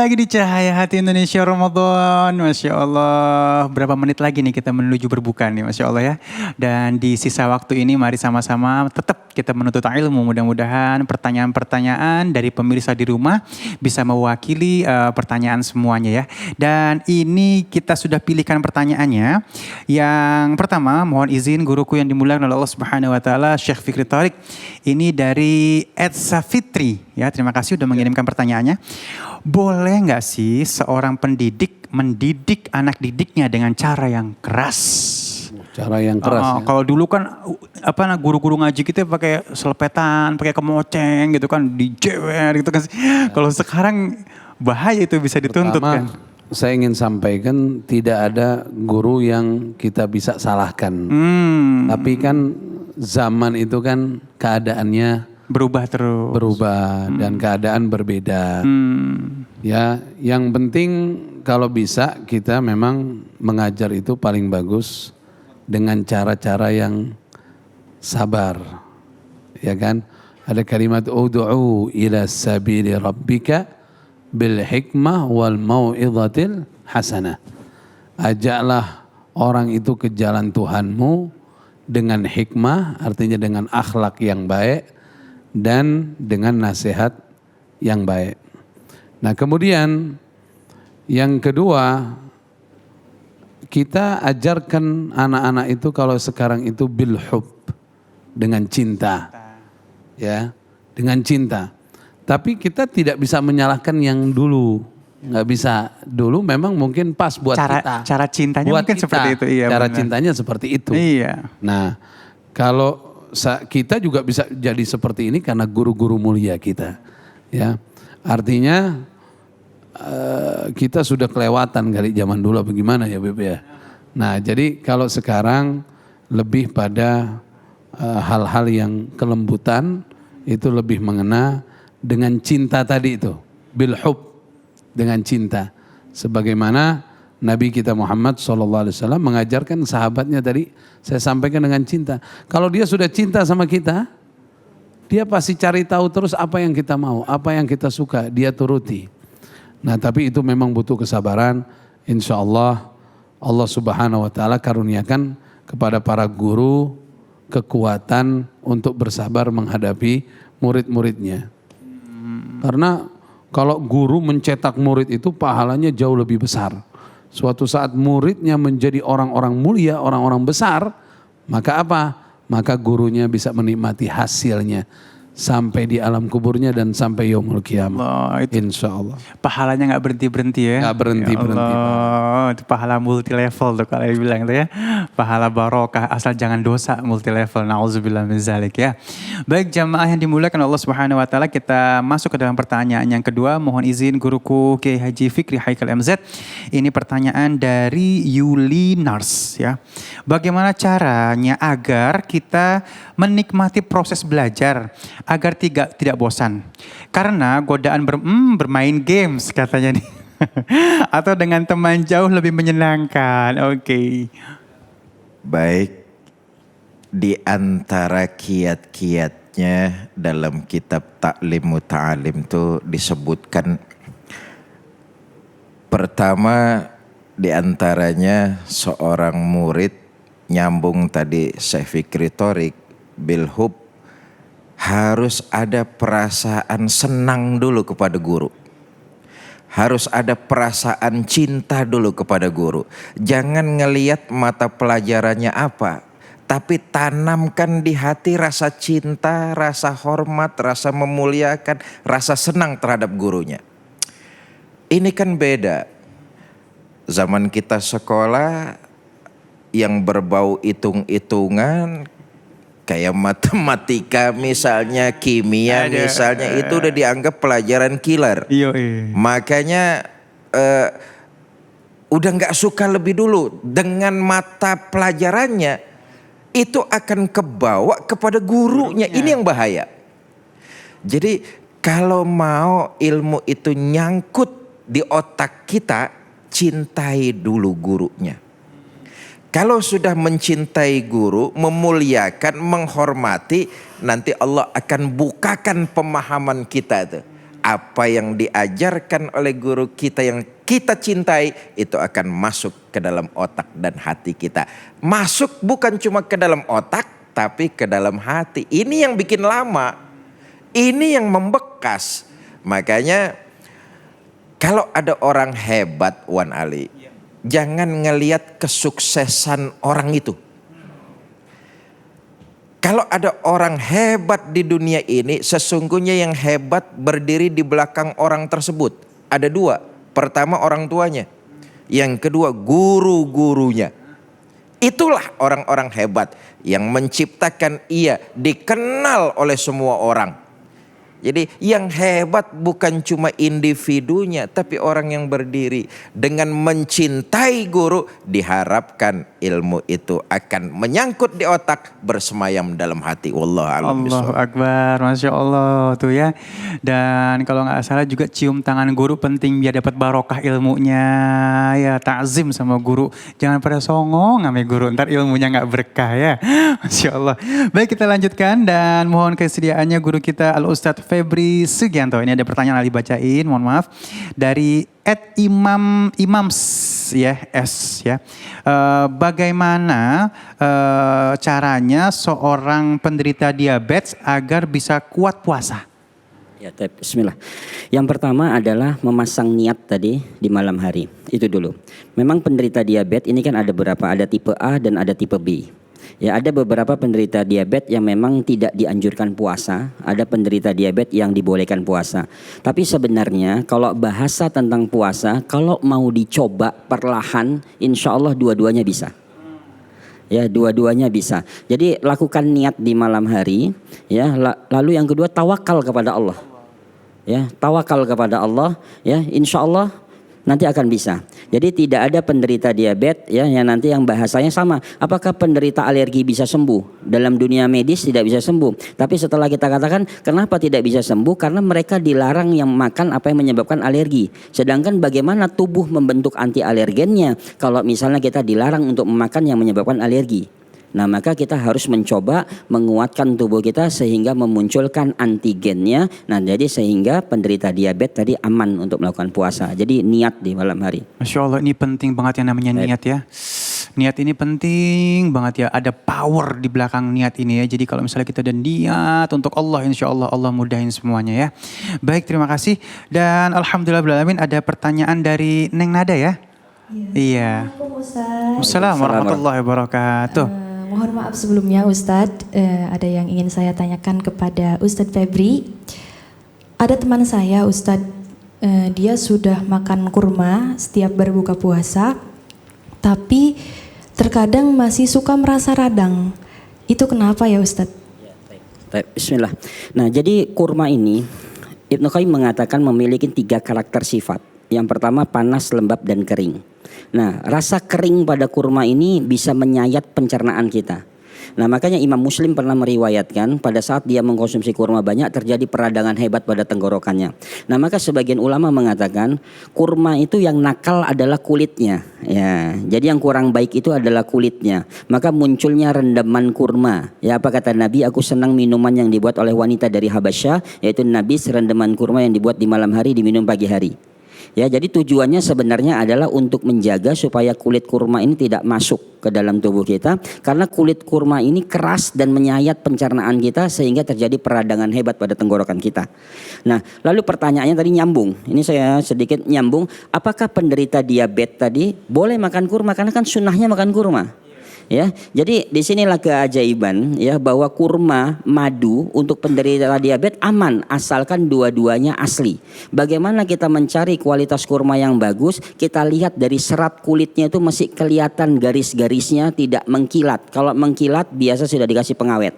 lagi di Cahaya Hati Indonesia Ramadan. Masya Allah, berapa menit lagi nih kita menuju berbuka nih, Masya Allah ya. Dan di sisa waktu ini mari sama-sama tetap kita menuntut ilmu. Mudah-mudahan pertanyaan-pertanyaan dari pemirsa di rumah bisa mewakili pertanyaan semuanya ya. Dan ini kita sudah pilihkan pertanyaannya. Yang pertama, mohon izin guruku yang dimuliakan oleh Allah Subhanahu Wa Taala, Syekh Fikri Thariq. Ini dari Edsa Fitri. Ya, terima kasih sudah mengirimkan pertanyaannya. Boleh nggak sih seorang pendidik mendidik anak didiknya dengan cara yang keras? Cara yang keras. Ya. Kalau dulu kan guru-guru ngaji kita pakai selepetan, pakai kemoceng gitu kan, dijewer gitu kan. Kalau sekarang bahaya itu bisa dituntut. Pertama, kan. Saya ingin sampaikan tidak ada guru yang kita bisa salahkan. Tapi kan zaman itu kan keadaannya berubah terus. Berubah dan keadaan berbeda. Ya, yang penting kalau bisa kita memang mengajar itu paling bagus dengan cara-cara yang sabar. Ya kan? Ada kalimat ud'u ila sabili rabbika bil hikmah wal mau'izatil hasanah. Ajaklah orang itu ke jalan Tuhanmu dengan hikmah, artinya dengan akhlak yang baik dan dengan nasihat yang baik. Nah, kemudian yang kedua, kita ajarkan anak-anak itu kalau sekarang itu bil hub, dengan cinta. Ya, dengan cinta. Tapi kita tidak bisa menyalahkan yang dulu. Nggak bisa. Dulu memang mungkin pas buat kita. Cara cintanya buat mungkin kita. seperti itu. Iya, cara benar. cintanya seperti itu. Iya. Nah, kalau kita juga bisa jadi seperti ini karena guru-guru mulia kita. Ya, artinya kita sudah kelewatan kali zaman dulu bagaimana ya Beb ya. Nah, jadi kalau sekarang lebih pada hal-hal yang kelembutan itu lebih mengena dengan cinta tadi itu, bil hub, dengan cinta. Sebagaimana Nabi kita Muhammad SAW mengajarkan sahabatnya tadi, saya sampaikan dengan cinta. Kalau dia sudah cinta sama kita, dia pasti cari tahu terus apa yang kita mau, apa yang kita suka, dia turuti. Nah, tapi itu memang butuh kesabaran. Insya Allah, Allah Subhanahu Wa Taala karuniakan kepada para guru kekuatan untuk bersabar menghadapi murid-muridnya. Karena kalau guru mencetak murid itu pahalanya jauh lebih besar. Suatu saat muridnya menjadi orang-orang mulia, orang-orang besar, maka apa? Maka gurunya bisa menikmati hasilnya sampai di alam kuburnya dan sampai yaumul qiyamah. Insya Allah. Pahalanya nggak berhenti-berhenti ya? Nggak berhenti-berhenti. Itu pahala multi level tuh kalau bilang tuh ya. Pahala barokah asal jangan dosa multi level. Nauzubillah min zalik ya. Baik jamaah yang dimuliakan Allah Subhanahu Wa Taala, kita masuk ke dalam pertanyaan yang kedua. Mohon izin guruku Kiai Haji Fikri Haikal MZ. Ini pertanyaan dari Yuli Nars ya. Bagaimana caranya agar kita menikmati proses belajar agar tidak bosan? Karena godaan bermain games katanya nih. Atau dengan teman jauh lebih menyenangkan. Oke. Baik, di antara kiat-kiatnya dalam kitab Ta'lim Muta'alim itu disebutkan, pertama di antaranya seorang murid nyambung tadi Syekh Fikri Thariq bil hub, harus ada perasaan senang dulu kepada guru. Harus ada perasaan cinta dulu kepada guru. Jangan ngelihat mata pelajarannya apa, tapi tanamkan di hati rasa cinta, rasa hormat, rasa memuliakan, rasa senang terhadap gurunya. Ini kan beda. Zaman kita sekolah yang berbau hitung-hitungan, kayak matematika misalnya, kimia misalnya, itu udah dianggap pelajaran killer. Makanya udah gak suka lebih dulu dengan mata pelajarannya, itu akan kebawa kepada gurunya. Ini yang bahaya. Jadi kalau mau ilmu itu nyangkut di otak kita, cintai dulu gurunya. Kalau sudah mencintai guru, memuliakan, menghormati, nanti Allah akan bukakan pemahaman kita itu. apa yang diajarkan oleh guru kita yang kita cintai itu akan masuk ke dalam otak dan hati kita. Masuk bukan cuma ke dalam otak, tapi ke dalam hati. Ini yang bikin lama. Ini yang membekas. Makanya kalau ada orang hebat, Wan Ali, jangan ngelihat kesuksesan orang itu. Kalau ada orang hebat di dunia ini, sesungguhnya yang hebat berdiri di belakang orang tersebut. Ada dua. Pertama orang tuanya. Yang kedua guru-gurunya. Itulah orang-orang hebat yang menciptakan ia dikenal oleh semua orang. Jadi yang hebat bukan cuma individunya, tapi orang yang berdiri dengan mencintai guru, diharapkan ilmu itu akan menyangkut di otak, bersemayam dalam hati. Wallahu Akbar, Masya Allah tuh ya. Dan kalau nggak salah juga cium tangan guru penting biar dapat barokah ilmunya. Ya takzim sama guru, jangan pada songong sama guru, ntar ilmunya nggak berkah ya. Masya Allah. Baik, kita lanjutkan dan mohon kesediaannya guru kita Al-Ustadz Febri Sugianto. Ini ada pertanyaan Ali bacain, mohon maaf. Dari @imams ya, S ya. Bagaimana caranya seorang penderita diabetes agar bisa kuat puasa? Ya, bismillah. Yang pertama adalah memasang niat tadi di malam hari. Itu dulu. Memang penderita diabetes ini kan ada beberapa, ada tipe A dan ada tipe B. Ya, ada beberapa penderita diabetes yang memang tidak dianjurkan puasa, ada penderita diabetes yang dibolehkan puasa. Tapi sebenarnya kalau bahasa tentang puasa, kalau mau dicoba perlahan, insya Allah dua-duanya bisa. Ya, dua-duanya bisa. Jadi lakukan niat di malam hari, ya. Lalu yang kedua tawakal kepada Allah. Ya, tawakal kepada Allah, ya, insya Allah nanti akan bisa. Jadi tidak ada penderita diabetes ya yang nanti yang bahasanya sama. Apakah penderita alergi bisa sembuh? Dalam dunia medis tidak bisa sembuh. Tapi setelah kita katakan kenapa tidak bisa sembuh? Karena mereka dilarang yang makan apa yang menyebabkan alergi. Sedangkan bagaimana tubuh membentuk anti alergennya kalau misalnya kita dilarang untuk memakan yang menyebabkan alergi? Nah, maka kita harus mencoba menguatkan tubuh kita sehingga memunculkan antigennya. Nah, jadi sehingga penderita diabetes tadi aman untuk melakukan puasa. Jadi niat di malam hari. Masya Allah, ini penting banget yang namanya niat ya. Niat ini penting banget ya. Ada power di belakang niat ini ya. Jadi kalau misalnya kita ada niat untuk Allah, insya Allah Allah mudahin semuanya ya. Baik, terima kasih. Dan alhamdulillah ada pertanyaan dari Neng Nada ya. Iya. Assalamualaikum warahmatullahi wabarakatuh. Mohon maaf sebelumnya Ustadz, ada yang ingin saya tanyakan kepada Ustadz Febri. Ada teman saya Ustadz, dia sudah makan kurma setiap berbuka puasa, tapi terkadang masih suka merasa radang. Itu kenapa ya Ustadz? Bismillah. Nah, jadi kurma ini Ibnu Qayyim mengatakan memiliki 3 karakter sifat. Yang pertama panas, lembab, dan kering. Nah, rasa kering pada kurma ini bisa menyayat pencernaan kita. Nah, makanya Imam Muslim pernah meriwayatkan pada saat dia mengkonsumsi kurma banyak terjadi peradangan hebat pada tenggorokannya. Nah, maka sebagian ulama mengatakan kurma itu yang nakal adalah kulitnya. Ya, jadi yang kurang baik itu adalah kulitnya. Maka munculnya rendaman kurma. Ya, apa kata Nabi? Aku senang minuman yang dibuat oleh wanita dari Habasyah, yaitu nabis, rendaman kurma yang dibuat di malam hari diminum pagi hari. Ya, jadi tujuannya sebenarnya adalah untuk menjaga supaya kulit kurma ini tidak masuk ke dalam tubuh kita. Karena kulit kurma ini keras dan menyayat pencernaan kita sehingga terjadi peradangan hebat pada tenggorokan kita. Nah, lalu pertanyaannya tadi nyambung. Ini saya sedikit nyambung. Apakah penderita diabetes tadi boleh makan kurma? Karena kan sunnahnya makan kurma. Ya, jadi disinilah keajaiban ya bahwa kurma, madu untuk penderita diabetes aman asalkan dua-duanya asli. Bagaimana kita mencari kualitas kurma yang bagus? Kita lihat dari serat kulitnya itu masih kelihatan garis-garisnya tidak mengkilat. Kalau mengkilat biasa sudah dikasih pengawet.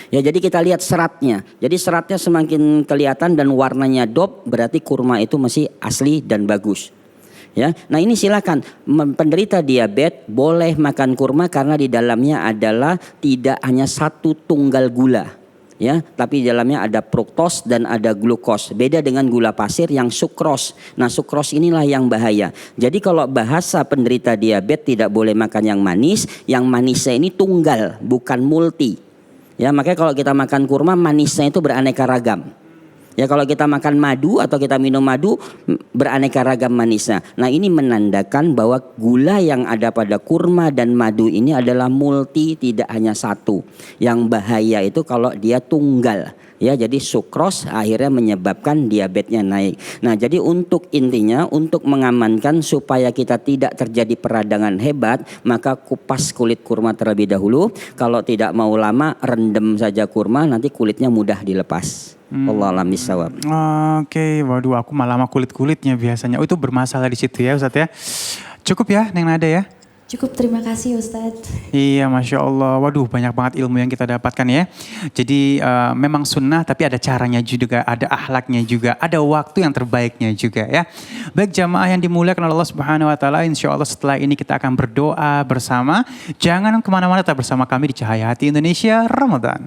Ya, jadi kita lihat seratnya. Jadi seratnya semakin kelihatan dan warnanya dop, berarti kurma itu masih asli dan bagus. Ya, nah ini silakan penderita diabetes boleh makan kurma karena di dalamnya adalah tidak hanya satu tunggal gula, ya, tapi di dalamnya ada fruktos dan ada glukos. Beda dengan gula pasir yang sukros. Nah, sukros inilah yang bahaya. Jadi kalau bahasa penderita diabetes tidak boleh makan yang manisnya ini tunggal, bukan multi. Ya, makanya kalau kita makan kurma manisnya itu beraneka ragam. Ya kalau kita makan madu atau kita minum madu beraneka ragam manisnya. Nah ini menandakan bahwa gula yang ada pada kurma dan madu ini adalah multi, tidak hanya satu. Yang bahaya itu kalau dia tunggal. Ya, jadi sukros akhirnya menyebabkan diabetesnya naik. Nah, jadi untuk intinya untuk mengamankan supaya kita tidak terjadi peradangan hebat, maka kupas kulit kurma terlebih dahulu. Kalau tidak mau lama, rendam saja kurma, nanti kulitnya mudah dilepas. Wallahu a'lam bishawab. Oke, waduh aku malah sama kulit-kulitnya biasanya. Oh, itu bermasalah di situ ya Ustadz ya. Cukup ya Neng Nada ya. Cukup, terima kasih Ustadz. Iya, Masya Allah. Waduh, banyak banget ilmu yang kita dapatkan ya. Jadi memang sunnah tapi ada caranya juga, ada akhlaknya juga, ada waktu yang terbaiknya juga ya. Baik jamaah yang dimuliakan oleh Allah Subhanahu Wa Taala, Insya Allah setelah ini kita akan berdoa bersama. Jangan kemana-mana, tetap bersama kami di Cahaya Hati Indonesia Ramadan.